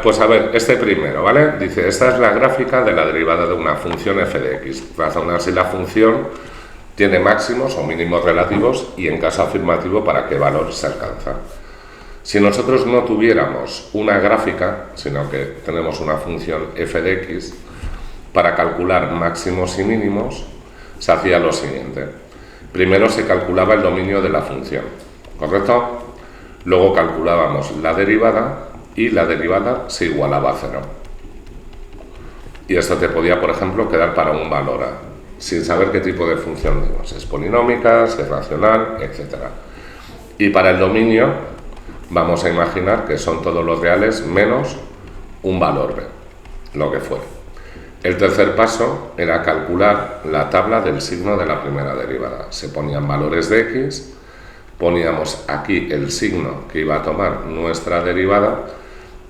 Pues a ver, este primero, ¿vale? Dice, esta es la gráfica de la derivada de una función f de x. Razonar si la función tiene máximos o mínimos relativos y en caso afirmativo para qué valor se alcanza. Si nosotros no tuviéramos una gráfica, sino que tenemos una función f de x, para calcular máximos y mínimos se hacía lo siguiente. Primero se calculaba el dominio de la función, ¿correcto? Luego calculábamos la derivada y la derivada se igualaba a 0. Y esto te podía, por ejemplo, quedar para un valor a, sin saber qué tipo de función tenemos, si es polinómica, si es racional, etc. Y para el dominio vamos a imaginar que son todos los reales menos un valor b, lo que fuere. El tercer paso era calcular la tabla del signo de la primera derivada. Se ponían valores de x, poníamos aquí el signo que iba a tomar nuestra derivada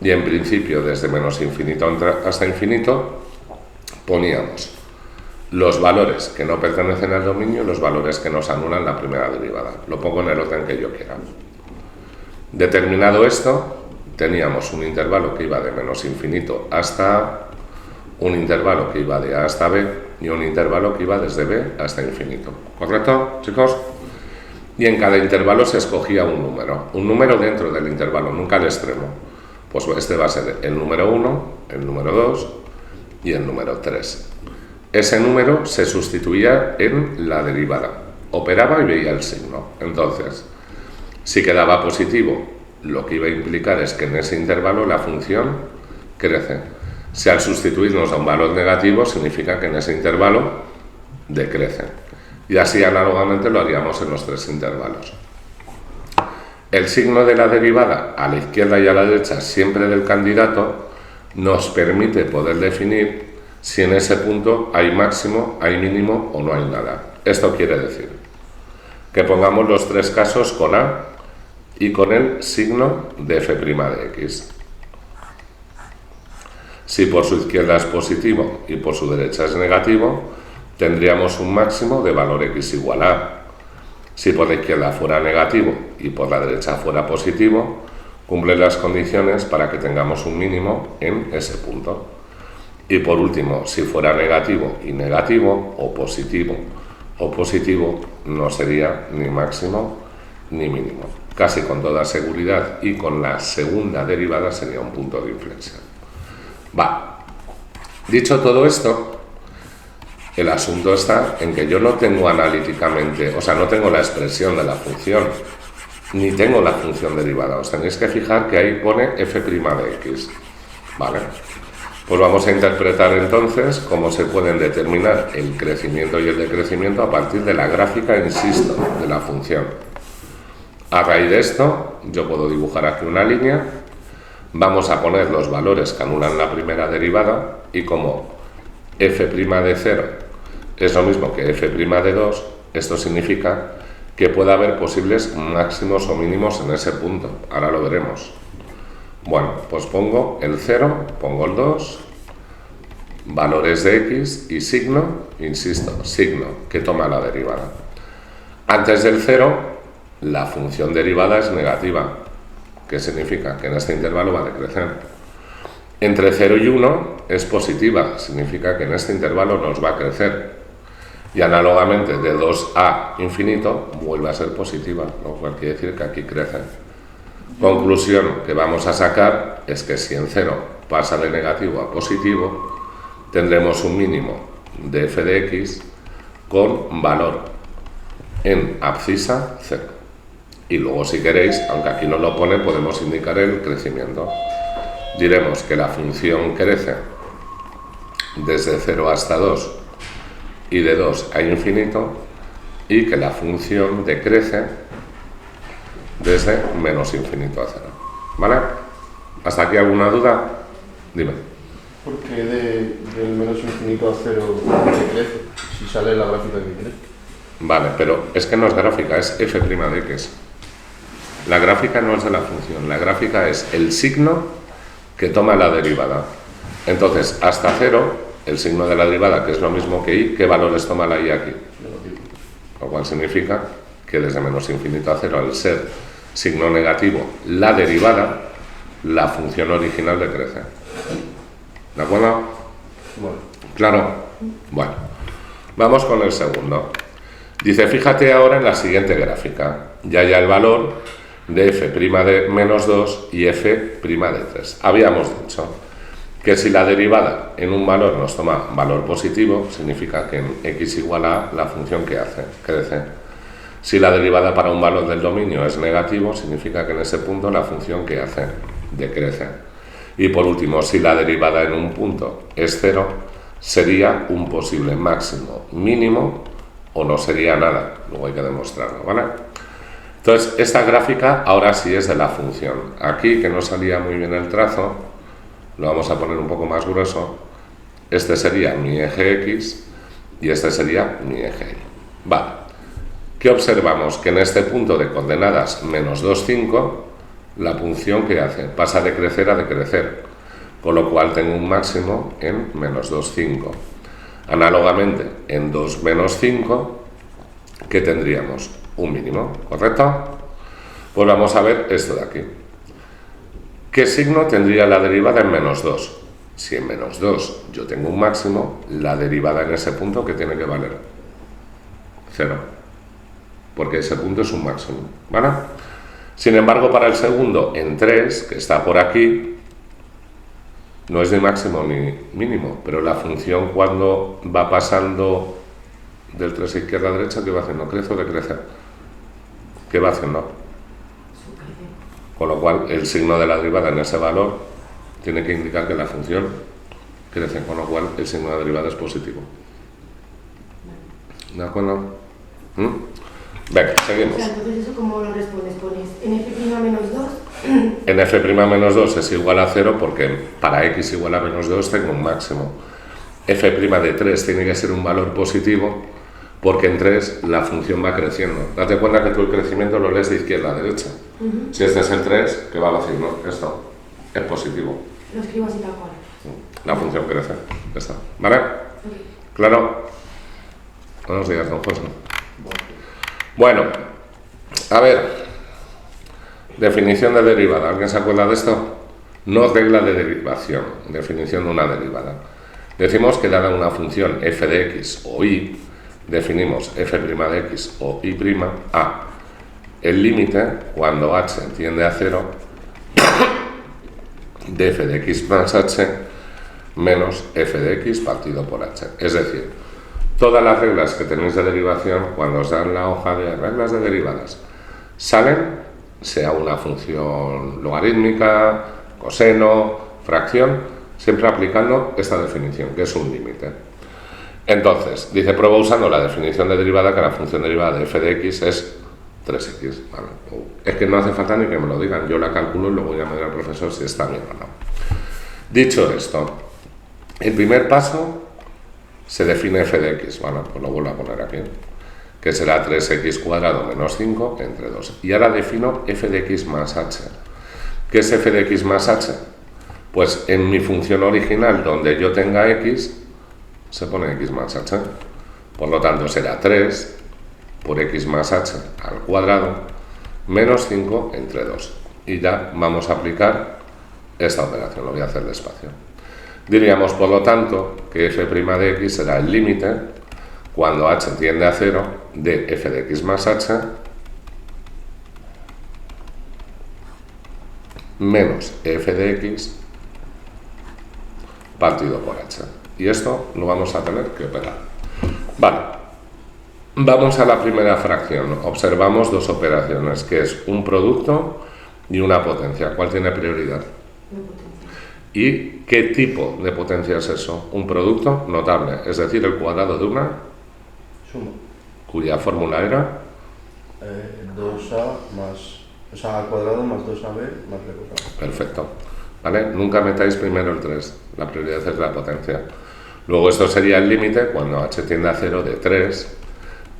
y en principio desde menos infinito hasta infinito poníamos los valores que no pertenecen al dominio y los valores que nos anulan la primera derivada. Lo pongo en el orden que yo quiera. Determinado esto, teníamos un intervalo que iba de menos infinito hasta a, un intervalo que iba de a hasta b y un intervalo que iba desde b hasta infinito. ¿Correcto, chicos? Y en cada intervalo se escogía un número dentro del intervalo, nunca al extremo. Pues este va a ser el número 1, el número 2 y el número 3. Ese número se sustituía en la derivada, operaba y veía el signo. Entonces, si quedaba positivo, lo que iba a implicar es que en ese intervalo la función crece. Si al sustituirnos a un valor negativo, significa que en ese intervalo decrece. Y así análogamente lo haríamos en los tres intervalos. El signo de la derivada a la izquierda y a la derecha, siempre del candidato, nos permite poder definir si en ese punto hay máximo, hay mínimo o no hay nada. Esto quiere decir que pongamos los tres casos con a y con el signo de f' de x. Si por su izquierda es positivo y por su derecha es negativo, tendríamos un máximo de valor x igual a a. Si por la izquierda fuera negativo y por la derecha fuera positivo, cumple las condiciones para que tengamos un mínimo en ese punto. Y por último, si fuera negativo y negativo, o positivo, no sería ni máximo ni mínimo. Casi con toda seguridad y con la segunda derivada sería un punto de inflexión. Va. Dicho todo esto, el asunto está en que yo no tengo analíticamente, o sea, no tengo la expresión de la función, ni tengo la función derivada. Os tenéis que fijar que ahí pone f' de x. ¿Vale? Pues vamos a interpretar entonces cómo se pueden determinar el crecimiento y el decrecimiento a partir de la gráfica, insisto, de la función. A raíz de esto, yo puedo dibujar aquí una línea, vamos a poner los valores que anulan la primera derivada y como f' de 0 es lo mismo que f' de 2, esto significa que puede haber posibles máximos o mínimos en ese punto. Ahora lo veremos. Bueno, pues pongo el 0, pongo el 2, valores de x y signo, insisto, signo que toma la derivada. Antes del 0, la función derivada es negativa, que significa que en este intervalo va a decrecer. Entre 0 y 1 es positiva, significa que en este intervalo nos va a crecer. Y análogamente de 2 a infinito vuelve a ser positiva, lo cual quiere decir que aquí crece. Conclusión que vamos a sacar es que si en 0 pasa de negativo a positivo, tendremos un mínimo de f de x con valor en abscisa 0. Y luego, si queréis, aunque aquí no lo pone, podemos indicar el crecimiento. Diremos que la función crece desde 0 hasta 2 y de 2 a infinito y que la función decrece desde menos infinito a 0. ¿Vale? ¿Hasta aquí alguna duda? Dime. ¿Por qué del menos infinito a 0 decrece? Si sale la gráfica que quieres. Vale, pero es que no es gráfica, es f' de x. La gráfica no es de la función, la gráfica es el signo que toma la derivada. Entonces, hasta 0, el signo de la derivada, que es lo mismo que y, ¿qué valores toma la y aquí? Lo cual significa que desde menos infinito a 0, al ser signo negativo, la derivada la función original decrece. ¿De acuerdo? Bueno, ¿Claro? Bueno, vamos con el segundo. Dice, fíjate ahora en la siguiente gráfica. Ya hay el valor de f' de menos 2 y f' de 3. Habíamos dicho que si la derivada en un valor nos toma valor positivo, significa que en x igual a la función que hace, crece. Si la derivada para un valor del dominio es negativo, significa que en ese punto la función que hace decrece. Y por último, si la derivada en un punto es 0, sería un posible máximo mínimo o no sería nada. Luego hay que demostrarlo, ¿vale? Entonces, esta gráfica ahora sí es de la función. Aquí, que no salía muy bien el trazo, lo vamos a poner un poco más grueso. Este sería mi eje X y este sería mi eje Y. Vale. ¿Qué observamos? Que en este punto de coordenadas menos 2, 5, la función que hace pasa de crecer a decrecer, con lo cual tengo un máximo en menos 2, 5. Análogamente, en 2 menos 5, ¿qué tendríamos? Un mínimo, ¿correcto? Pues vamos a ver esto de aquí. ¿Qué signo tendría la derivada en menos 2? Si en menos 2 yo tengo un máximo, la derivada en ese punto, ¿qué tiene que valer? 0. Porque ese punto es un máximo, ¿vale? Sin embargo, para el segundo, en 3, que está por aquí, no es ni máximo ni mínimo, pero la función cuando va pasando del 3 a izquierda a derecha, ¿qué va haciendo? ¿Crece o decrece? ¿Qué va haciendo? Con lo cual, el signo de la derivada en ese valor tiene que indicar que la función crece, con lo cual el signo de la derivada es positivo. ¿De acuerdo? Venga, seguimos. O sea, entonces, ¿eso cómo lo respondes? ¿Pones en f' menos 2? En f' menos 2 es igual a 0 porque para x igual a menos 2 tengo un máximo. F' de 3 tiene que ser un valor positivo porque en 3 la función va creciendo. Date cuenta que tú el crecimiento lo lees de izquierda a derecha. Si este es el 3, ¿qué va a decir? No, esto es positivo. Lo escribo así tal cual. La función crece. Ya está. ¿Vale? ¿Claro? Buenos días, don José. Bueno, a ver. Definición de derivada. ¿Alguien se acuerda de esto? No regla de derivación. Definición de una derivada. Decimos que dada una función f de x o y, definimos f' de x o y' a el límite cuando h tiende a 0 de f de x más h menos f de x partido por h. Es decir, todas las reglas que tenéis de derivación, cuando os dan la hoja de reglas de derivadas, salen, sea una función logarítmica, coseno, fracción, siempre aplicando esta definición, que es un límite. Entonces, dice, prueba usando la definición de derivada que la función derivada de f de x es 3x. Vale. Es que no hace falta ni que me lo digan, yo la calculo y luego ya me dirá el profesor si está bien o no. Dicho esto, el primer paso se define f de x, bueno, pues lo vuelvo a poner aquí, que será 3x cuadrado menos 5 entre 2. Y ahora defino f de x más h. ¿Qué es f de x más h? Pues en mi función original, donde yo tenga x, se pone x más h. Por lo tanto, será 3 por x más h al cuadrado menos 5 entre 2. Y ya vamos a aplicar esta operación, lo voy a hacer despacio. Diríamos, por lo tanto, que f' de x será el límite cuando h tiende a 0 de f de x más h menos f de x partido por h. Y esto lo vamos a tener que operar. Vale. Vamos a la primera fracción. Observamos dos operaciones, que es un producto y una potencia. ¿Cuál tiene prioridad? ¿Y qué tipo de potencia es eso? Un producto notable, es decir, el cuadrado de una suma. Cuya fórmula era 2a más, o sea, a cuadrado más 2ab más b cuadrado. Perfecto. ¿Vale? Nunca metáis primero el 3, la prioridad es la potencia. Luego esto sería el límite cuando h tiende a 0 de 3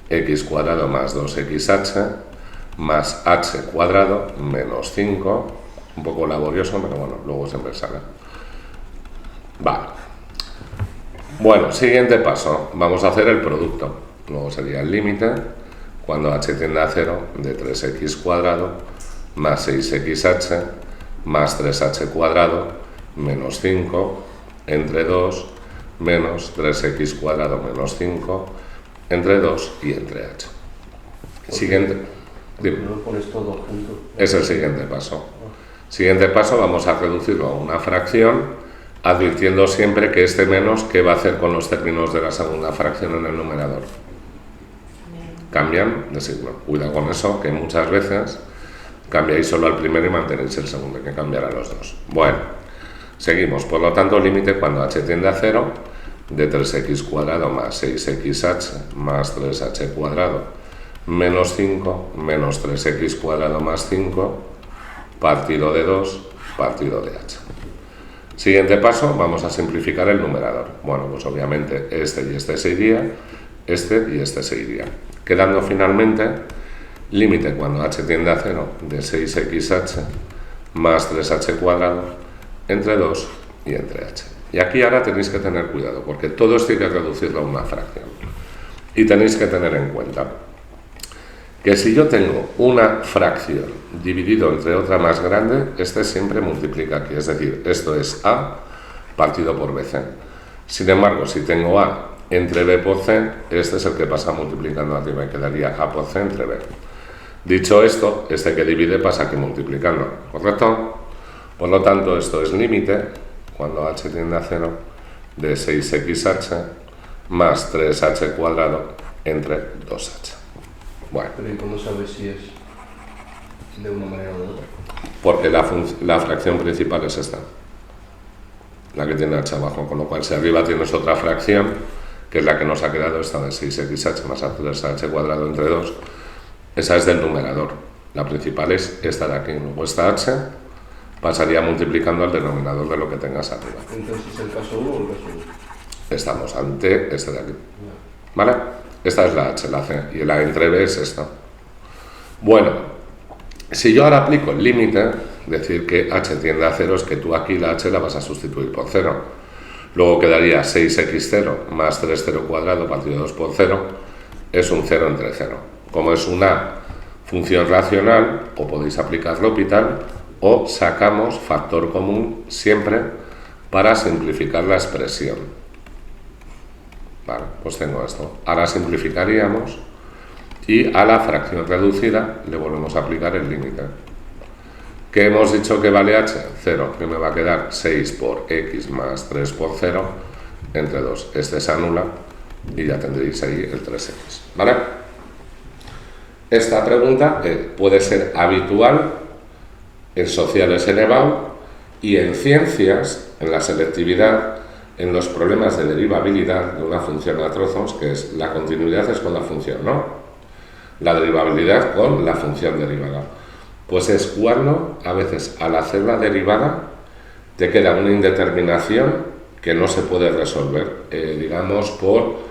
x cuadrado más 2xh más h cuadrado menos 5, un poco laborioso, pero bueno, luego siempre sale. Vale. Bueno, siguiente paso, vamos a hacer el producto. Luego sería el límite cuando h tiende a 0 de 3x cuadrado más 6xh más 3h cuadrado menos 5 entre 2 menos 3x cuadrado menos 5 entre 2 y entre h. Siguiente. Dime. No lo pones todo junto. Es el siguiente paso. Siguiente paso, vamos a reducirlo a una fracción, advirtiendo siempre que este menos, ¿qué va a hacer con los términos de la segunda fracción en el numerador? Cambian de signo. Cuidado con eso, que muchas veces cambiáis solo al primero y mantenéis el segundo, hay que cambiar a los dos. Bueno, seguimos. Por lo tanto, límite cuando h tiende a 0 de 3x cuadrado más 6xh más 3h cuadrado menos 5 menos 3x cuadrado más 5 partido de 2 partido de h. Siguiente paso, vamos a simplificar el numerador. Bueno, pues obviamente este y este se iría, este y este se iría. Quedando finalmente límite cuando h tiende a 0 de 6xh más 3h cuadrado entre 2 y entre h. Y aquí ahora tenéis que tener cuidado, porque todo esto hay que reducirlo a una fracción. Y tenéis que tener en cuenta que si yo tengo una fracción dividido entre otra más grande, este siempre multiplica aquí, es decir, esto es a partido por bc. Sin embargo, si tengo a entre b por c, este es el que pasa multiplicando arriba y quedaría a por c entre b. Dicho esto, este que divide pasa aquí multiplicando, ¿correcto? Por lo tanto, esto es límite, cuando h tiende a 0, de 6xh más 3h cuadrado entre 2h. Bueno. Pero ¿y cómo sabes si es de una manera o de otra? Porque la fracción principal es esta, la que tiene h abajo, con lo cual si arriba tienes otra fracción, que es la que nos ha quedado, esta de 6xh más 3h cuadrado entre 2, esa es del numerador. La principal es esta de aquí, luego esta h pasaría multiplicando al denominador de lo que tengas arriba. Entonces, ¿el caso 1 o el caso 2? Estamos ante este de aquí. ¿Vale? Esta es la h, la c, y la entre b es esta. Bueno, si yo ahora aplico el límite, decir que h tiende a 0 es que tú aquí la h la vas a sustituir por 0. Luego quedaría 6x0 más 3,0 cuadrado partido 2 por 0, es un 0 entre 0. Como es una función racional, o podéis aplicar L'Hopital, o sacamos factor común siempre para simplificar la expresión. Vale, pues tengo esto. Ahora simplificaríamos y a la fracción reducida le volvemos a aplicar el límite. ¿Qué hemos dicho que vale h? 0, que me va a quedar 6 por x más 3 por 0 entre 2. Este se anula y ya tendréis ahí el 3x. ¿Vale? Esta pregunta puede ser habitual en sociales elevado y en ciencias, en la selectividad, en los problemas de derivabilidad de una función a trozos, que es la continuidad es con la función, ¿no? La derivabilidad con la función derivada. Pues es cuando, a veces, al hacer la derivada, te queda una indeterminación que no se puede resolver, digamos, por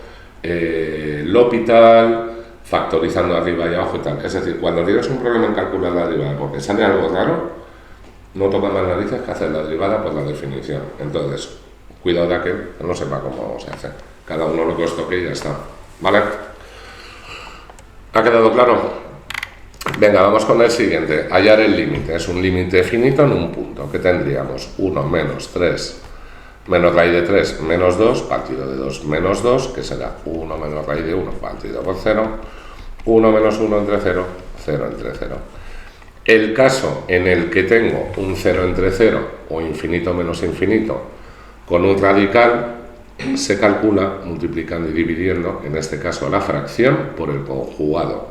L'Hopital, factorizando arriba y abajo y tal. Es decir, cuando tienes un problema en calcular la derivada porque sale algo raro, no toca más narices que hacer la derivada por la definición. Entonces, cuidado de aquel que no sepa cómo se hace. Cada uno lo que os toque y ya está. ¿Vale? ¿Ha quedado claro? Venga, vamos con el siguiente. Hallar el límite. Es un límite finito en un punto. ¿Qué tendríamos? 1 menos 3 menos raíz de 3 menos 2 partido de 2 menos 2, que será 1 menos raíz de 1 partido por 0. 1 menos 1 entre 0, 0 entre 0. El caso en el que tengo un 0 entre 0 o infinito menos infinito con un radical, se calcula multiplicando y dividiendo, en este caso la fracción, por el conjugado.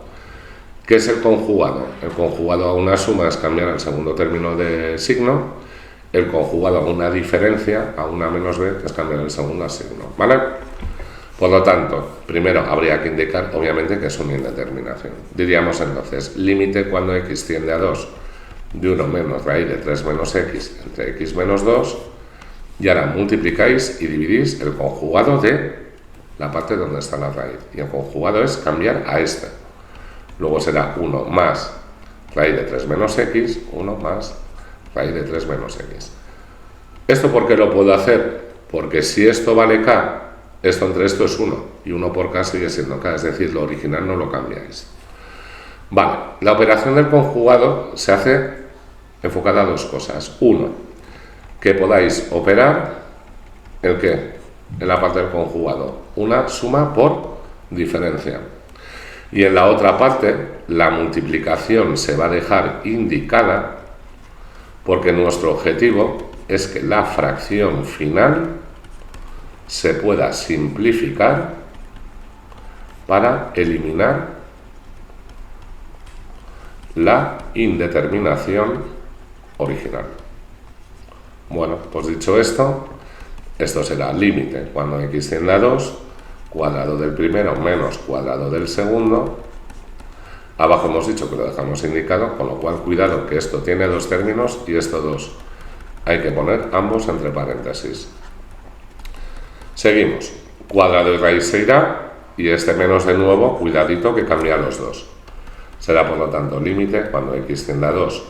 ¿Qué es el conjugado? El conjugado a una suma es cambiar el segundo término de signo, el conjugado a una diferencia, a una menos b, que es cambiar el segundo signo, ¿vale? Por lo tanto, primero habría que indicar, obviamente, que es una indeterminación. Diríamos entonces, límite cuando x tiende a 2 de 1 menos raíz de 3 menos x entre x menos 2, y ahora multiplicáis y dividís el conjugado de la parte donde está la raíz. Y el conjugado es cambiar a este. Luego será 1 más raíz de 3 menos x, 1 más raíz de 3 menos x. ¿Esto por qué lo puedo hacer? Porque si esto vale k, esto entre esto es 1, y 1 por k sigue siendo k, es decir, lo original no lo cambiáis. Vale, la operación del conjugado se hace enfocada a dos cosas. Uno, que podáis operar el qué, en la parte del conjugado, una suma por diferencia. Y en la otra parte, la multiplicación se va a dejar indicada porque nuestro objetivo es que la fracción final se pueda simplificar para eliminar la indeterminación original. Bueno, pues dicho esto, esto será límite cuando x tiende a 2, cuadrado del primero menos cuadrado del segundo. Abajo hemos dicho que lo dejamos indicado, con lo cual cuidado que esto tiene dos términos y esto dos. Hay que poner ambos entre paréntesis. Seguimos. Cuadrado y raíz se irá y este menos de nuevo, cuidadito que cambia los dos. Será por lo tanto límite cuando x tiende a 2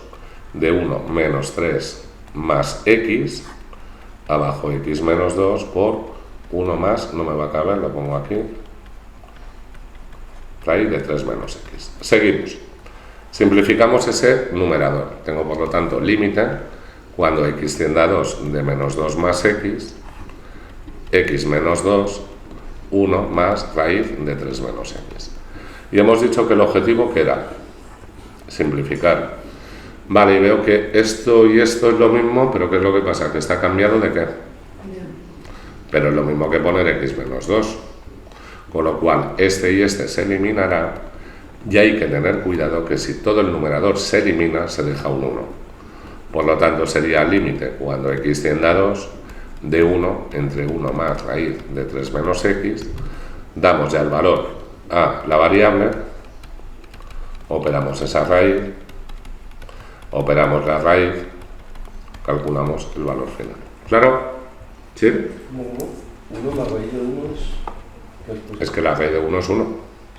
de 1 menos 3 más x, abajo x menos 2 por 1 más, no me va a caber, lo pongo aquí, raíz de 3 menos x. Seguimos. Simplificamos ese numerador. Tengo por lo tanto límite cuando x tiende a 2 de menos 2 más x, x menos 2, 1 más raíz de 3 menos x. Y hemos dicho que el objetivo que era simplificar. Vale, y veo que esto y esto es lo mismo, pero ¿qué es lo que pasa? Que está cambiado de qué. Pero es lo mismo que poner x menos 2. Con lo cual, este y este se eliminará y hay que tener cuidado que si todo el numerador se elimina, se deja un 1. Por lo tanto, sería límite cuando x tiende a 2 de 1 entre 1 más raíz de 3 menos x. Damos ya el valor a la variable, operamos esa raíz, operamos la raíz, calculamos el valor final. ¿Claro? ¿Sí? Uno más raíz de 1 es que la raíz de 1 es 1.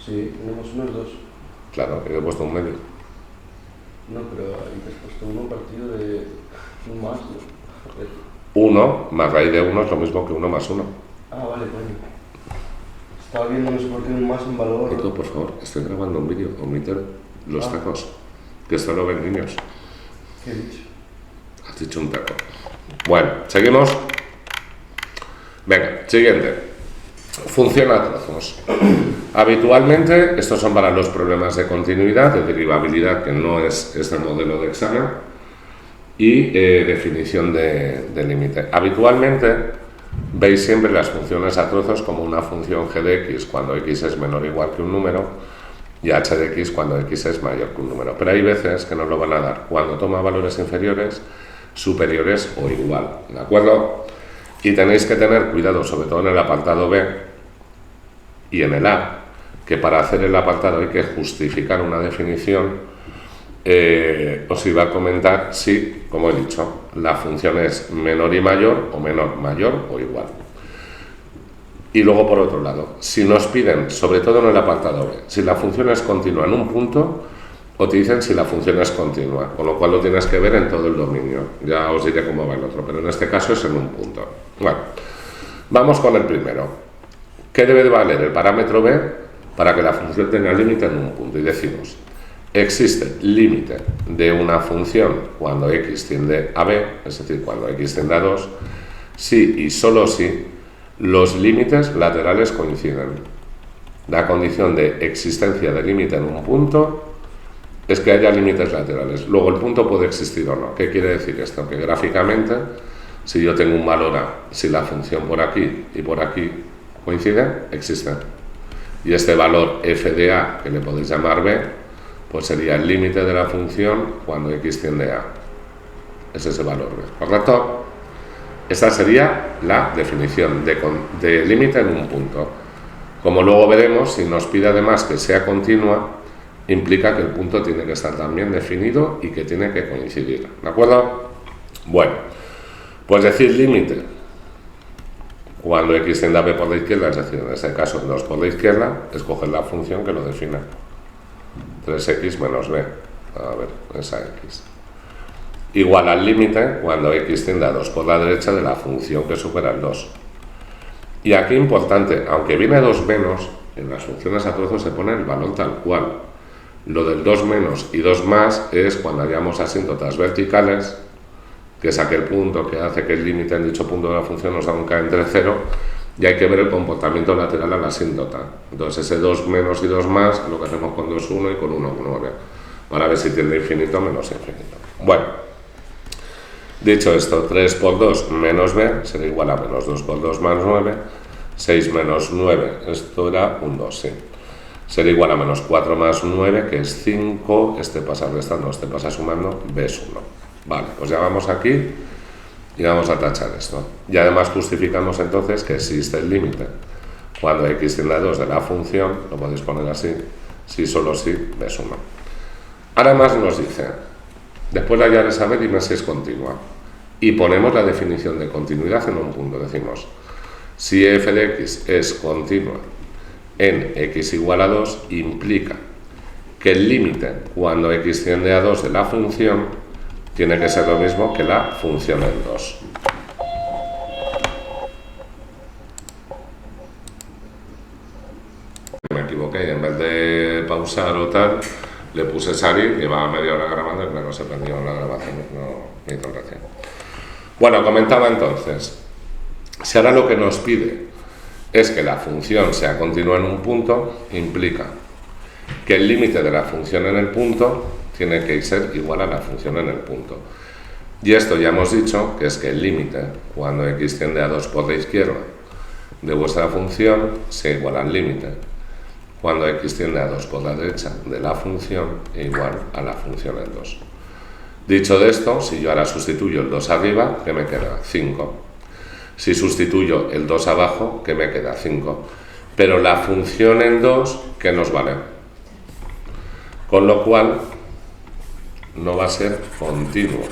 Sí, 1 más 1 es 2. Claro, yo he puesto un medio. No, pero ahí te has puesto 1 partido de 1 más, ¿no? 1 más raíz de 1 es lo mismo que 1 más 1. Ah, vale, coño. Estaba viendo no sé por qué un más en valor. Nico, por favor, estoy grabando un vídeo, omite los tacos, que esto lo ven niños. ¿Qué he dicho? Has dicho un taco. Bueno, seguimos. Venga, siguiente. Función a trozos. Habitualmente, estos son para los problemas de continuidad, de derivabilidad, que no es este modelo de examen, y definición de límite. Habitualmente, veis siempre las funciones a trozos como una función g de x cuando x es menor o igual que un número y h de x cuando x es mayor que un número. Pero hay veces que nos lo van a dar cuando toma valores inferiores, superiores o igual. ¿De acuerdo? Y tenéis que tener cuidado, sobre todo en el apartado B y en el A, que para hacer el apartado hay que justificar una definición. Os iba a comentar si, como he dicho, la función es menor y mayor o menor, mayor o igual. Y luego, por otro lado, si nos piden, sobre todo en el apartado B, si la función es continua en un punto, o te dicen si la función es continua, con lo cual lo tienes que ver en todo el dominio. Ya os diré cómo va el otro, pero en este caso es en un punto. Bueno, vamos con el primero. ¿Qué debe de valer el parámetro B para que la función tenga límite en un punto? Y decimos, existe límite de una función cuando x tiende a b, es decir, cuando x tiende a 2, si y solo si los límites laterales coinciden. La condición de existencia de límite en un punto es que haya límites laterales. Luego el punto puede existir o no. ¿Qué quiere decir esto? Que gráficamente, si yo tengo un valor a, si la función por aquí y por aquí coinciden, existen. Y este valor f de a, que le podéis llamar b, pues sería el límite de la función cuando x tiende a. Es ese valor b. ¿Correcto? Esta sería la definición de límite en un punto. Como luego veremos, si nos pide además que sea continua, implica que el punto tiene que estar también definido y que tiene que coincidir. ¿De acuerdo? Bueno, pues decir límite cuando x tiende a b por la izquierda, es decir, en este caso 2 por la izquierda, escoger la función que lo defina. 3x menos b. A ver, esa x. Igual al límite cuando x tiende a 2 por la derecha de la función que supera el 2. Y aquí importante, aunque viene 2 menos, en las funciones a trozos se pone el valor tal cual. Lo del 2 menos y 2 más es cuando hayamos asíntotas verticales, que es aquel punto que hace que el límite en dicho punto de la función nos haga un k entre 0, y hay que ver el comportamiento lateral a la asíntota. Entonces ese 2 menos y 2 más, lo que hacemos con 2, 1 y con 1, 9, para ver si tiende a infinito o menos infinito. Bueno, dicho esto, 3 por 2 menos b será igual a menos 2 por 2 más 9, 6 menos 9, esto era un 2, sí. Será igual a menos 4 más 9, que es 5, este pasa restando, este pasa sumando, b es 1. Vale, pues ya vamos aquí y vamos a tachar esto. Y además justificamos entonces que existe el límite cuando x tiende a 2 de la función, lo podéis poner así, si solo si b es 1. Ahora más nos dice, después de hallar esa b, dime si es continua. Y ponemos la definición de continuidad en un punto. Decimos, si f de x es continua en x igual a 2, implica que el límite cuando x tiende a 2 de la función tiene que ser lo mismo que la función en 2. Me equivoqué y en vez de pausar o tal, le puse salir, llevaba media hora grabando y claro, se perdió la grabación, no hizo gracia. Bueno, comentaba entonces, si ahora lo que nos pide es que la función sea continua en un punto, implica que el límite de la función en el punto tiene que ser igual a la función en el punto. Y esto ya hemos dicho que es que el límite, cuando x tiende a 2 por la izquierda, de vuestra función, sea igual al límite, cuando x tiende a 2 por la derecha de la función, e igual a la función en 2. Dicho de esto, si yo ahora sustituyo el 2 arriba, ¿qué me queda? 5. Si sustituyo el 2 abajo, ¿qué me queda? 5. Pero la función en 2, ¿qué nos vale? Con lo cual, no va a ser continuo,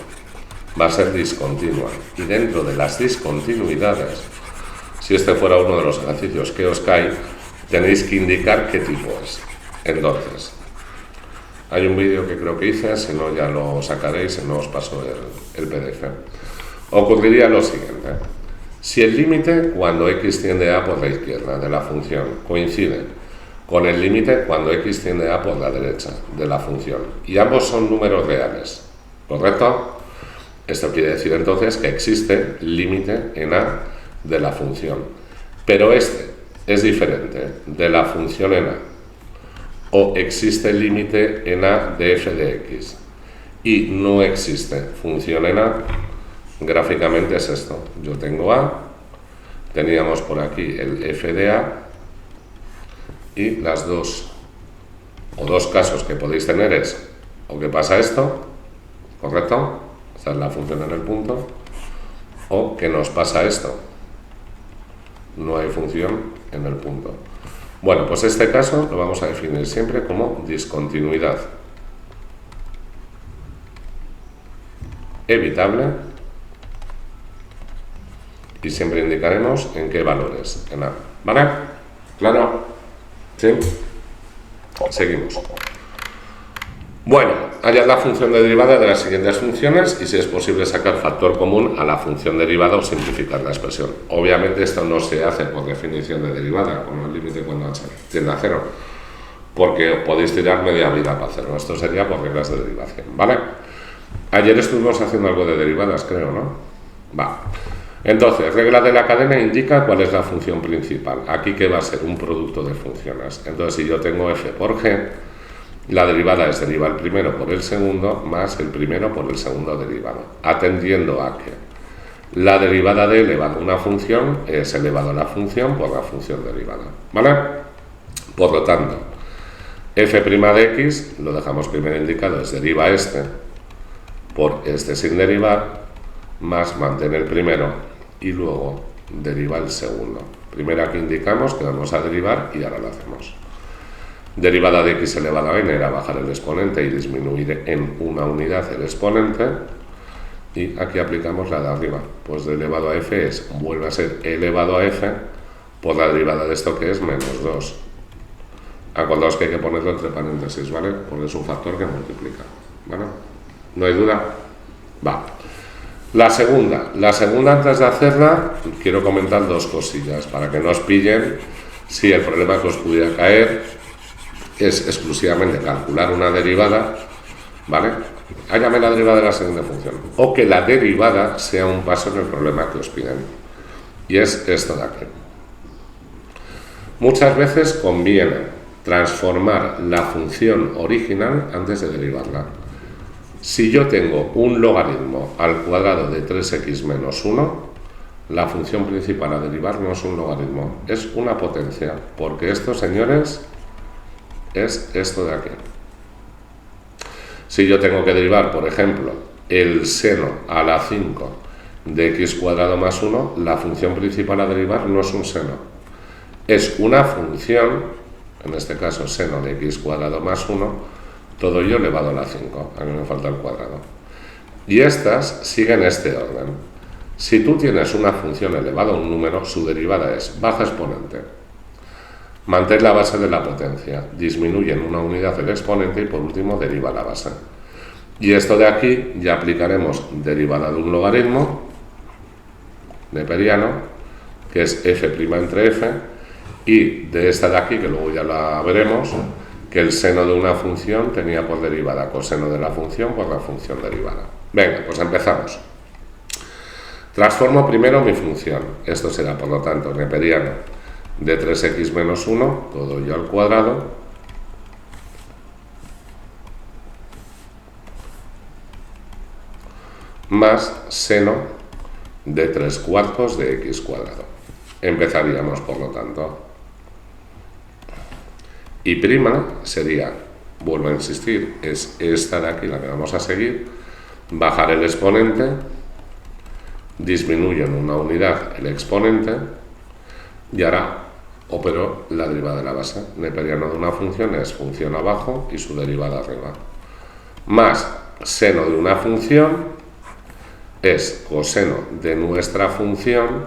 va a ser discontinua. Y dentro de las discontinuidades, si este fuera uno de los ejercicios que os cae, tenéis que indicar qué tipo es. Entonces, hay un vídeo que creo que hice, si no ya lo sacaréis, si no os paso el PDF. Ocurriría lo siguiente. Si el límite cuando x tiende a por la izquierda de la función coincide con el límite cuando x tiende a por la derecha de la función, y ambos son números reales, ¿correcto? Esto quiere decir entonces que existe límite en a de la función, pero este es diferente de la función en a, o existe límite en a de f de x, y no existe función en a. Gráficamente es esto, yo tengo a, teníamos por aquí el f de a, y las dos casos que podéis tener es o que pasa esto, ¿correcto? Esta es la función en el punto, o que nos pasa esto, no hay función en el punto. Bueno, pues este caso lo vamos a definir siempre como discontinuidad evitable y siempre indicaremos en qué valores, en A, ¿vale? ¿Claro? ¿Sí? Seguimos. Bueno, hallad la función de derivada de las siguientes funciones y si es posible sacar factor común a la función derivada o simplificar la expresión. Obviamente esto no se hace por definición de derivada, con el límite cuando h tiende a 0, porque podéis tirar media vida para hacerlo. Esto sería por reglas de derivación, ¿vale? Ayer estuvimos haciendo algo de derivadas, creo, ¿no? Va. Entonces, regla de la cadena indica cuál es la función principal. Aquí que va a ser un producto de funciones. Entonces, si yo tengo f por g, la derivada es deriva el primero por el segundo más el primero por el segundo derivado, atendiendo a que la derivada de elevado a una función es elevado a la función por la función derivada, ¿vale? Por lo tanto, f' de x, lo dejamos primero indicado, es deriva este por este sin derivar, más mantener el primero y luego deriva el segundo. Primero aquí indicamos que vamos a derivar y ahora lo hacemos. Derivada de x elevado a n era bajar el exponente y disminuir en una unidad el exponente. Y aquí aplicamos la de arriba. Pues de elevado a f es, vuelve a ser elevado a f por la derivada de esto que es menos 2. Acordaos que hay que ponerlo entre paréntesis, ¿vale? Porque es un factor que multiplica, ¿vale? ¿No hay duda? Va. La segunda antes de hacerla, quiero comentar dos cosillas para que no os pillen si el problema que os pudiera caer es exclusivamente calcular una derivada, ¿vale? Hállame la derivada de la siguiente función. O que la derivada sea un paso en el problema que os piden. Y es esto de aquí. Muchas veces conviene transformar la función original antes de derivarla. Si yo tengo un logaritmo al cuadrado de 3x menos 1, la función principal a derivar no es un logaritmo, es una potencia, porque esto, señores, es esto de aquí. Si yo tengo que derivar, por ejemplo, el seno a la 5 de x cuadrado más 1, la función principal a derivar no es un seno, es una función, en este caso seno de x cuadrado más 1, todo ello elevado a la 5, a mí me falta el cuadrado. Y estas siguen este orden. Si tú tienes una función elevada a un número, su derivada es baja exponente. Mantén la base de la potencia, disminuye en una unidad el exponente y por último deriva la base. Y esto de aquí ya aplicaremos derivada de un logaritmo neperiano, que es f' entre f, y de esta de aquí, que luego ya la veremos, que el seno de una función tenía por derivada coseno de la función por la función derivada. Venga, pues empezamos. Transformo primero mi función. Esto será, por lo tanto, neperiano de 3x menos 1, todo ello al cuadrado, más seno de 3/4 de x cuadrado. Empezaríamos, por lo tanto. Y prima sería, vuelvo a insistir, es esta de aquí la que vamos a seguir, bajar el exponente, disminuyo en una unidad el exponente y ahora opero la derivada de la base. Neperiano de una función es función abajo y su derivada arriba. Más seno de una función es coseno de nuestra función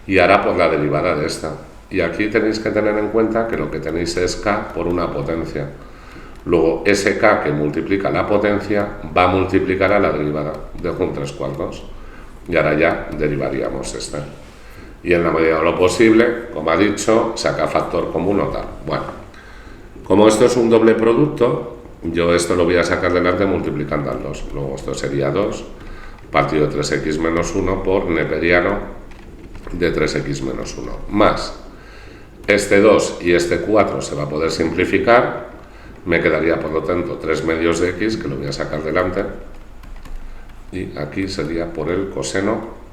y ahora por la derivada de esta. Y aquí tenéis que tener en cuenta que lo que tenéis es k por una potencia. Luego, ese k que multiplica la potencia va a multiplicar a la derivada. Dejo un 3/4. Y ahora ya derivaríamos esta. Y en la medida de lo posible, como ha dicho, saca factor común o tal. Bueno, como esto es un doble producto, yo esto lo voy a sacar delante multiplicando al 2. Luego esto sería 2 partido de 3x menos 1 por neperiano de 3x menos 1. Más este 2 y este 4 se va a poder simplificar. Me quedaría, por lo tanto, 3 medios de x, que lo voy a sacar delante. Y aquí sería por el coseno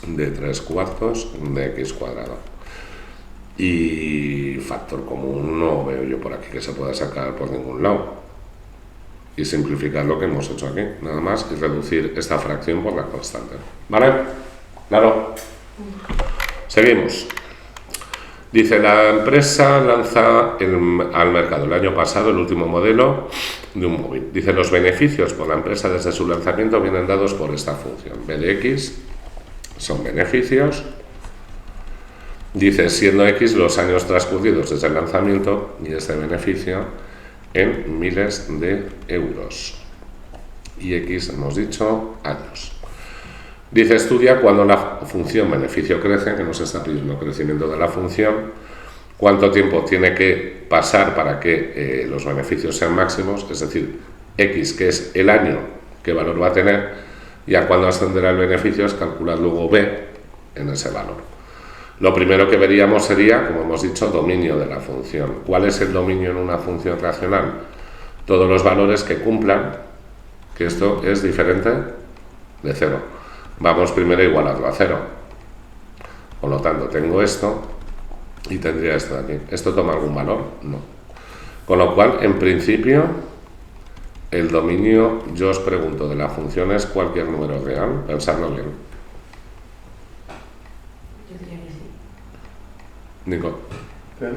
de 3/4 de x cuadrado. Y factor común no veo yo por aquí que se pueda sacar por ningún lado. Y simplificar lo que hemos hecho aquí, nada más, y reducir esta fracción por la constante. ¿Vale? Claro. Seguimos. Dice, la empresa lanza al mercado el año pasado el último modelo de un móvil. Dice, los beneficios por la empresa desde su lanzamiento vienen dados por esta función. B de x son beneficios. Dice, siendo x los años transcurridos desde el lanzamiento y este beneficio en miles de euros. Y x, hemos dicho, años. Dice, estudia cuando la función beneficio crece, que nos está pidiendo crecimiento de la función, cuánto tiempo tiene que pasar para que los beneficios sean máximos, es decir, x, que es el año, qué valor va a tener, y a cuándo ascenderá el beneficio, es calcular luego b en ese valor. Lo primero que veríamos sería, como hemos dicho, dominio de la función. ¿Cuál es el dominio en una función racional? Todos los valores que cumplan, que esto es diferente de 0. Vamos primero a igualarlo a 0. Por lo tanto, tengo esto y tendría esto de aquí. ¿Esto toma algún valor? No. Con lo cual, en principio, el dominio, yo os pregunto, de la función es cualquier número real. Pensadlo bien. Yo diría que sí. Nico. ¿Qué?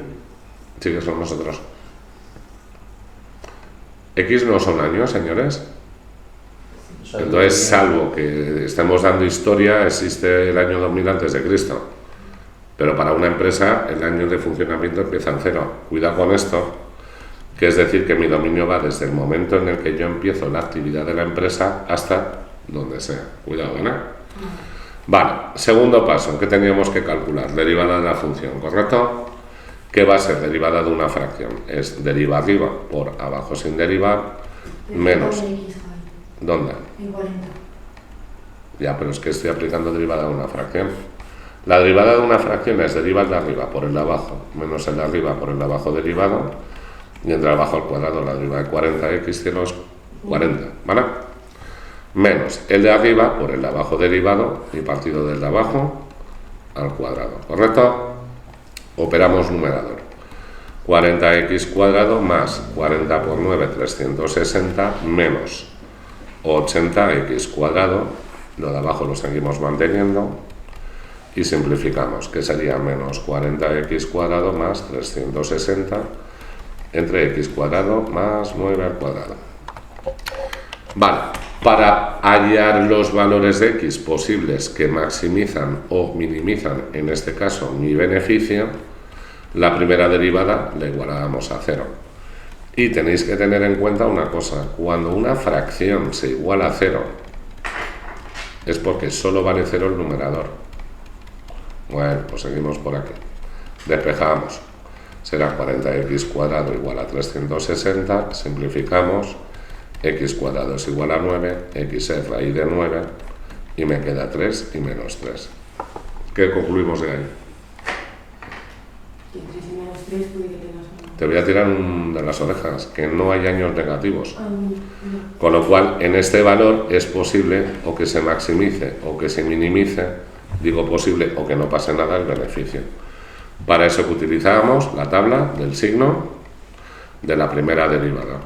Sí, que son nosotros. X no son años, señores. Entonces, salvo que estemos dando historia, existe el año 2000 antes de Cristo. Pero para una empresa, el año de funcionamiento empieza en 0. Cuidado con esto, que es decir, que mi dominio va desde el momento en el que yo empiezo la actividad de la empresa hasta donde sea. Cuidado, ¿no? Vale, segundo paso, ¿qué teníamos que calcular? Derivada de la función, ¿correcto? ¿Qué va a ser derivada de una fracción? Es deriva arriba por abajo sin derivar, menos... X, Javi. ¿Dónde? En 40. Ya, pero es que estoy aplicando derivada de una fracción. La derivada de una fracción es derivar de arriba por el de abajo, menos el de arriba por el de abajo derivado, y entre abajo al cuadrado, la derivada de 40x cielo es 40, ¿vale? Menos el de arriba por el de abajo derivado y partido del de abajo al cuadrado, ¿correcto? Operamos numerador. 40x cuadrado más 40 por 9, 360, menos 80x cuadrado, lo de abajo lo seguimos manteniendo, y simplificamos, que sería menos 40x cuadrado más 360 entre x cuadrado más 9 al cuadrado. Vale, para hallar los valores de x posibles que maximizan o minimizan, en este caso, mi beneficio, la primera derivada la igualábamos a 0. Y tenéis que tener en cuenta una cosa, cuando una fracción se iguala a 0, es porque solo vale 0 el numerador. Bueno, pues seguimos por aquí. Despejamos. Será 40x cuadrado igual a 360, simplificamos, x cuadrado es igual a 9, x es raíz de 9, y me queda 3 y menos 3. ¿Qué concluimos de ahí? Que 3 y menos 3 puede que tengas uno. Te voy a tirar de las orejas, que no hay años negativos. No. Con lo cual, en este valor es posible o que se maximice o que se minimice, digo posible, o que no pase nada el beneficio. Para eso que utilizamos la tabla del signo de la primera derivada.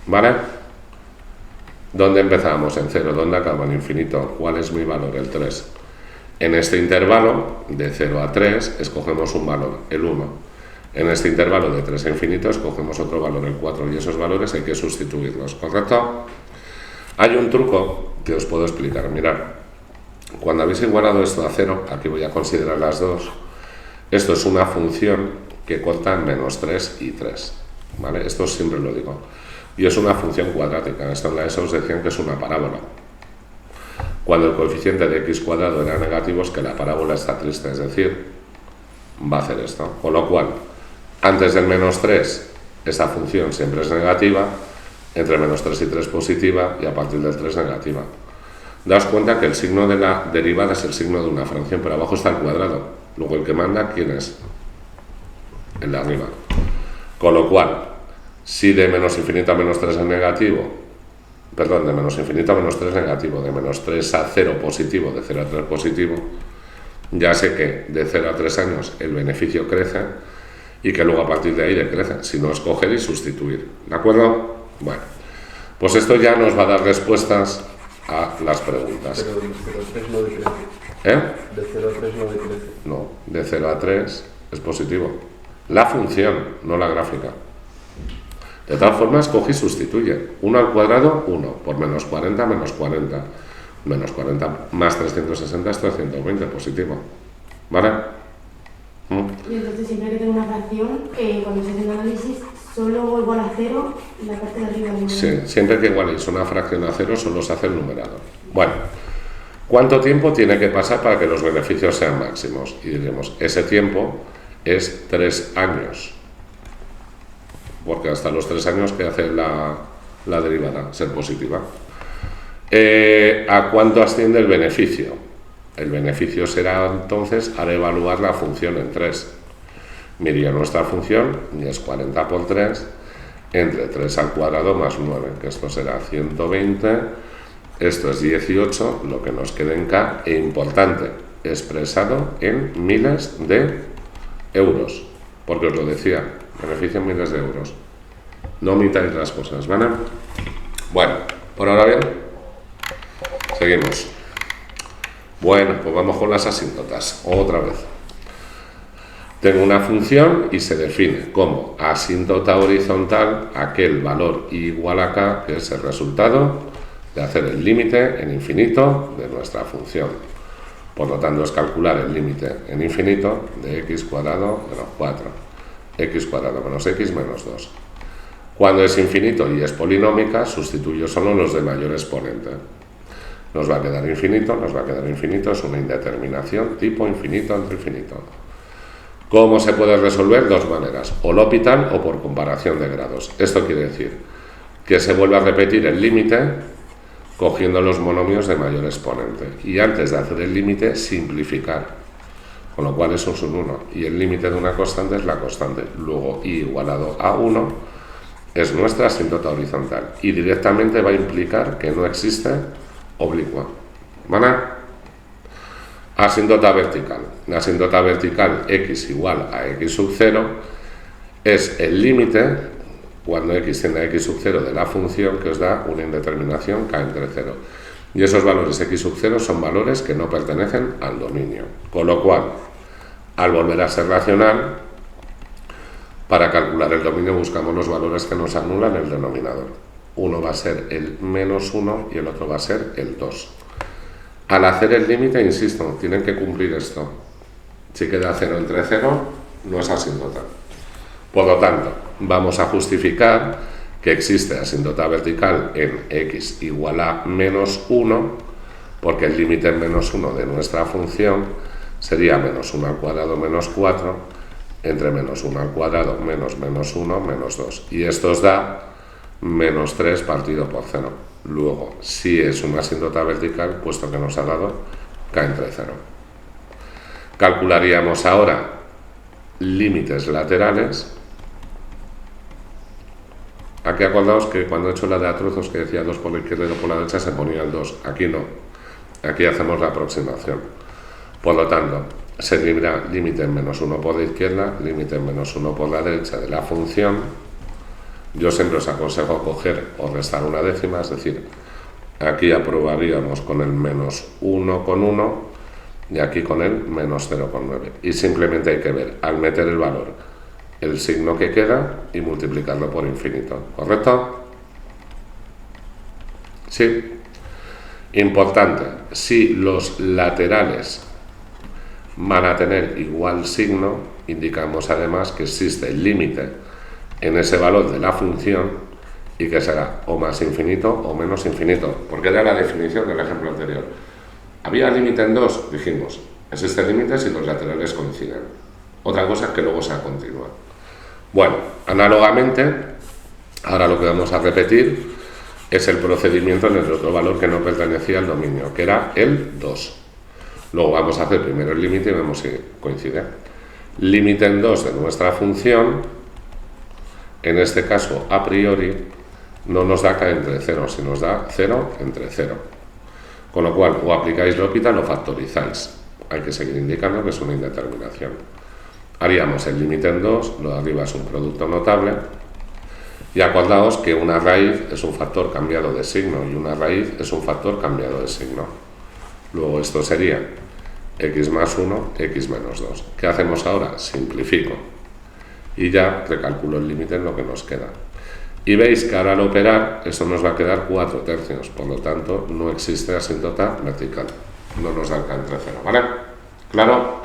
¿Vale? ¿Dónde empezamos? En 0. ¿Dónde acaba en infinito? ¿Cuál es mi valor? El 3. En este intervalo, de 0 a 3, escogemos un valor, el 1. En este intervalo de 3 a infinito, escogemos otro valor, el 4. Y esos valores hay que sustituirlos, ¿correcto? Hay un truco que os puedo explicar. Mirad, cuando habéis igualado esto a 0, aquí voy a considerar las dos. Esto es una función que corta en menos 3 y 3. ¿Vale? Esto siempre lo digo. Y es una función cuadrática. Esto en la ESO os decían que es una parábola. Cuando el coeficiente de x cuadrado era negativo, es que la parábola está triste, es decir, va a hacer esto. Con lo cual, antes del menos 3, esta función siempre es negativa, entre menos 3 y 3 positiva, y a partir del 3 negativa. Daos cuenta que el signo de la derivada es el signo de una fracción, pero abajo está el cuadrado. Luego el que manda, ¿quién es? El de arriba. Con lo cual, si de menos infinito a menos 3 es negativo, perdón, de menos infinito a menos 3 negativo, de menos 3 a 0 positivo, de 0 a 3 positivo, ya sé que de 0 a 3 años el beneficio crece y que luego a partir de ahí decrece, si no es coger y sustituir. ¿De acuerdo? Bueno, pues esto ya nos va a dar respuestas a las preguntas. Pero de 0 a 3 no decrece. ¿Eh? De 0 a 3 no decrece. No, de 0 a 3 es positivo. La función, no la gráfica. De todas formas, coge y sustituye. 1 al cuadrado, 1. Por menos 40, menos 40. Menos 40 más 360 es 320, positivo. ¿Vale? Y entonces siempre que tengo una fracción, cuando se hace un análisis, solo igual a 0 y la parte de arriba del Sí, numerador. siempre que igualéis una fracción a 0, solo se hace el numerador. Bueno, ¿cuánto tiempo tiene que pasar para que los beneficios sean máximos? Y diremos, ese tiempo es 3 años. Porque hasta los 3 años que hace la derivada, ser positiva. ¿A cuánto asciende el beneficio? El beneficio será entonces al evaluar la función en 3. Miría nuestra función, y es 40 por 3, entre 3 al cuadrado más 9, que esto será 120, esto es 18, lo que nos queda en K, e importante, expresado en miles de euros, porque os lo decía, beneficio en miles de euros. No omitáis las cosas, ¿vale? Bueno, por ahora bien, seguimos. Bueno, pues vamos con las asíntotas, otra vez. Tengo una función y se define como asíntota horizontal aquel valor igual a k, que es el resultado de hacer el límite en infinito de nuestra función. Por lo tanto, es calcular el límite en infinito de x cuadrado menos 4, x cuadrado menos x menos 2. Cuando es infinito y es polinómica, sustituyo solo los de mayor exponente. nos va a quedar infinito, es una indeterminación tipo infinito entre infinito. ¿Cómo se puede resolver? Dos maneras, o L'Hopital o por comparación de grados. Esto quiere decir que se vuelve a repetir el límite cogiendo los monomios de mayor exponente y antes de hacer el límite simplificar, con lo cual eso es un 1 y el límite de una constante es la constante, luego i igualado a 1 es nuestra asíntota horizontal y directamente va a implicar que no existe oblicua, ¿vale? Asíntota vertical. La asíntota vertical x igual a x sub 0 es el límite cuando x tiende a x sub 0 de la función que os da una indeterminación k entre 0. Y esos valores x sub 0 son valores que no pertenecen al dominio. Con lo cual, al volver a ser racional, para calcular el dominio buscamos los valores que nos anulan el denominador. Uno va a ser el menos 1 y el otro va a ser el 2. Al hacer el límite, insisto, tienen que cumplir esto. Si queda 0 entre 0, no es asíntota. Por lo tanto, vamos a justificar que existe asíntota vertical en x igual a menos 1, porque el límite en menos 1 de nuestra función sería menos 1 al cuadrado menos 4, entre menos 1 al cuadrado menos menos 1 menos 2. Y esto os da menos 3 partido por 0. Luego, si es una asíntota vertical, puesto que nos ha dado k entre 0. Calcularíamos ahora límites laterales. Aquí acordaos que cuando he hecho la de a trozos que decía 2 por la izquierda y 2 por la derecha se ponía el 2. Aquí no. Aquí hacemos la aproximación. Por lo tanto, se libra límite en menos 1 por la izquierda, límite en menos 1 por la derecha de la función. Yo siempre os aconsejo coger o restar una décima, es decir, aquí aprobaríamos con el menos 1,1 y aquí con el menos 0,9. Y simplemente hay que ver, al meter el valor, el signo que queda y multiplicarlo por infinito. ¿Correcto? Sí. Importante, si los laterales van a tener igual signo, indicamos además que existe el límite en ese valor de la función y que será o más infinito o menos infinito, porque era la definición del ejemplo anterior. ¿Había límite en 2? Dijimos, existe límite si los laterales coinciden. Otra cosa es que luego sea continua. Bueno, análogamente, ahora lo que vamos a repetir es el procedimiento en el otro valor que no pertenecía al dominio, que era el 2. Luego vamos a hacer primero el límite y vemos si coincide. Límite en 2 de nuestra función, en este caso a priori, no nos da k entre 0, sino nos da 0 entre 0. Con lo cual, o aplicáis L'Hopital o factorizáis. Hay que seguir indicando que es una indeterminación. Haríamos el límite en 2, lo de arriba es un producto notable, y acordaos que una raíz es un factor cambiado de signo y una raíz es un factor cambiado de signo. Luego esto sería x más 1, x menos 2. ¿Qué hacemos ahora? Simplifico. Y ya recalculo el límite en lo que nos queda. Y veis que ahora al operar, eso nos va a quedar 4 tercios, por lo tanto no existe asíntota vertical. No nos da k entre 0, ¿vale? ¿Claro?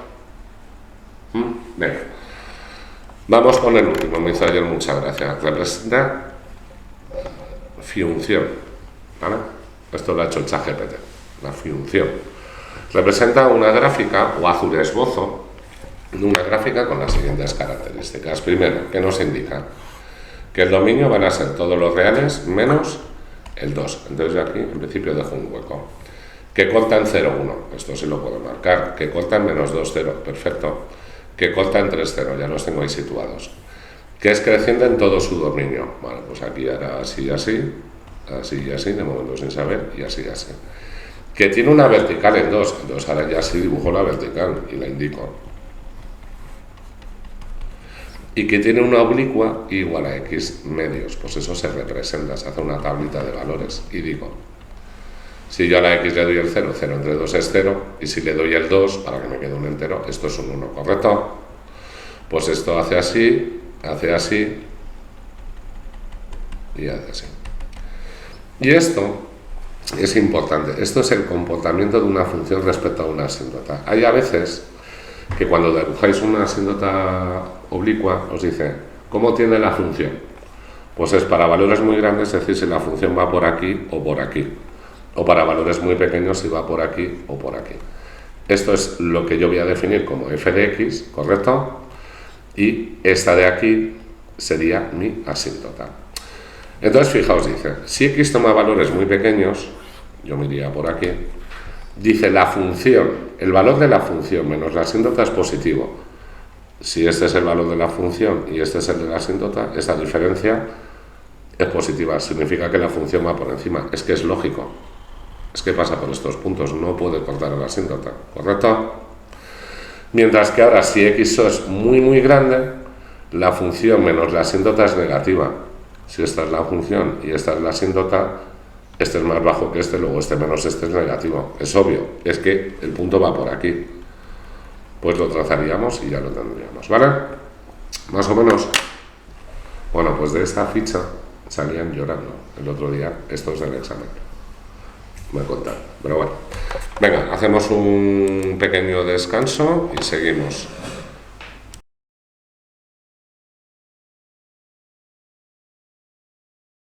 Venga. Vamos con el último, me hizo ayer mucha gracia. Representa función, ¿vale? Esto lo ha hecho el ChatGPT, la función. Representa una gráfica, o haz un esbozo de una gráfica con las siguientes características. Primero, que nos indica que el dominio van a ser todos los reales menos el 2. Entonces yo aquí en principio dejo un hueco. Que corta en 0, 1, esto sí lo puedo marcar. Que corta en menos 2, 0, perfecto. Que corta en 3, 0, ya los tengo ahí situados. Que es creciente en todo su dominio. Bueno, pues aquí hará así y así, así y así, de momento sin saber, y así y así. Que tiene una vertical en 2, entonces ahora ya sí dibujo la vertical y la indico. Y que tiene una oblicua igual a x medios, pues eso se representa, se hace una tablita de valores y digo, si yo a la x le doy el 0, 0 entre 2 es 0, y si le doy el 2, para que me quede un entero, esto es un 1, ¿correcto? Pues esto hace así y hace así. Y esto es importante, esto es el comportamiento de una función respecto a una asíntota. Hay a veces que cuando dibujáis una asíntota oblicua os dice, ¿cómo tiene la función? Pues es para valores muy grandes, es decir, si la función va por aquí o por aquí. o para valores muy pequeños si va por aquí o por aquí. Esto es lo que yo voy a definir como f de x, ¿correcto? Y esta de aquí sería mi asíntota. Entonces, fijaos, dice, si x toma valores muy pequeños, yo me iría por aquí, dice la función, el valor de la función menos la asíntota es positivo. Si este es el valor de la función y este es el de la asíntota, esta diferencia es positiva, significa que la función va por encima. Es que es lógico, es que pasa por estos puntos, no puede cortar a la asíntota, ¿correcto? Mientras que ahora, si x es muy grande, la función menos la asíntota es negativa. Si esta es la función y esta es la asíntota, este es más bajo que este, luego este menos este es negativo. Es obvio, es que el punto va por aquí. Pues lo trazaríamos y ya lo tendríamos, ¿vale? Más o menos. Bueno, pues de esta ficha salían llorando el otro día estos del examen. Me contaron, pero bueno. Venga, hacemos un pequeño descanso y seguimos.